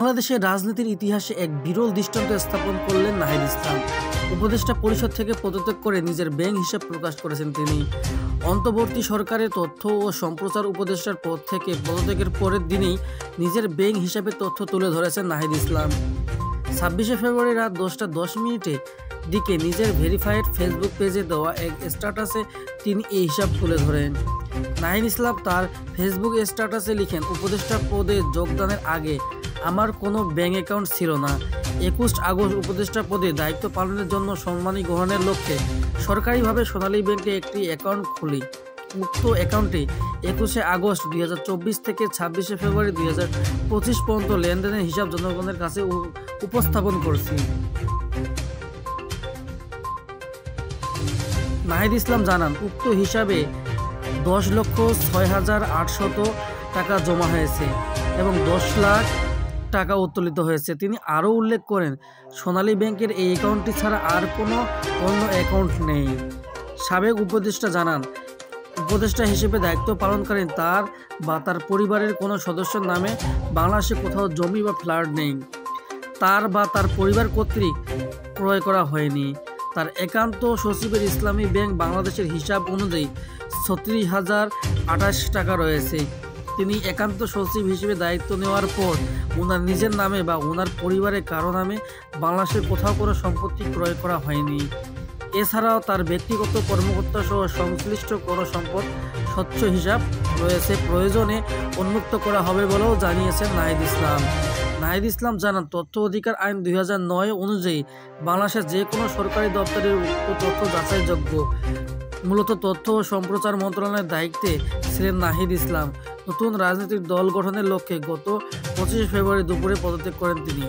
বাংলাদেশের রাজনীতির ইতিহাসে এক বিরল দৃষ্টান্ত স্থাপন করলেন নাহিদ ইসলাম। উপদেষ্টা পরিষদ থেকে পদত্যাগ করে নিজের ব্যাংক হিসাব প্রকাশ করেছেন তিনি। অন্তর্বর্তী সরকারের তথ্য ও সম্প্রচার উপদেষ্টার পদ থেকে পদত্যাগের পরের দিনেই নিজের ব্যাংক হিসাবে তথ্য তুলে ধরেছেন নাহিদ ইসলাম। 26শে ফেব্রুয়ারি রাত 10টা 10 মিনিটে দিকে নিজের ভেরিফাইড ফেসবুক পেজে দেওয়া এক স্ট্যাটাসে তিনি এই হিসাব তুলে ধরেন। নাহিদ ইসলাম তার ফেসবুক স্ট্যাটাসে লিখেন, উপদেষ্টা পদে যোগদানের আগে আমার কোনো ব্যাংক অ্যাকাউন্ট ছিল না। 21 আগস্ট উপদেষ্টা পদে দায়িত্ব পালনের জন্য সম্মানী গ্রহণের লক্ষ্যে সরকারিভাবে সোনালী ব্যাংকে একটি অ্যাকাউন্ট খুলি। উক্ত অ্যাকাউন্টে 21শে আগস্ট 2024 থেকে 26শে ফেব্রুয়ারি 2025 পর্যন্ত লেনদেনের হিসাব জনগণের কাছে উপস্থাপন করছি। নাহিদ ইসলাম জানান, উক্ত হিসাবে 10,06,800 টাকা জমা হয়েছে এবং 10 লাখ টাকা উত্তোলিত হয়েছে। তিনি আরও উল্লেখ করেন, সোনালী ব্যাংকের এই অ্যাকাউন্টটি ছাড়া আর কোনো অন্য অ্যাকাউন্ট নেই। সাবেক উপদেষ্টা জানান, উপদেষ্টা হিসেবে দায়িত্ব পালনকালীন তার বা তার পরিবারের কোনো সদস্যের নামে বাংলাদেশে কোথাও জমি বা ফ্ল্যাট নেই। তার বা তার পরিবার কর্তৃক ক্রয় করা হয়নি। তার একান্ত সচিবের ইসলামী ব্যাংক বাংলাদেশের হিসাব অনুযায়ী 36,028 টাকা রয়েছে। তিনি একান্ত সচিব হিসেবে দায়িত্ব নেওয়ার পর ওনার নিজের নামে বা ওনার পরিবারের কারো নামে বাংলাদেশের কোথাও কোনো সম্পত্তি ক্রয় করা হয়নি। এছাড়াও তার ব্যক্তিগত কর্মকর্তা সহ সংশ্লিষ্ট কোনো সম্পদ স্বচ্ছ হিসাব রয়েছে, প্রয়োজনে উন্মুক্ত করা হবে বলেও জানিয়েছেন নাহিদ ইসলাম। নাহিদ ইসলাম জানান, তথ্য অধিকার আইন 2009 অনুযায়ী বাংলাদেশের যে কোনো সরকারি দপ্তরের উক্ত তথ্য যাচাইযোগ্য। মূলত তথ্য ও সম্প্রচার মন্ত্রণালয়ের দায়িত্বে ছিলেন নাহিদ ইসলাম। নতুন রাজনৈতিক দল গঠনের লক্ষ্যে গত 25শে ফেব্রুয়ারি দুপুরে পদত্যাগ করেন তিনি।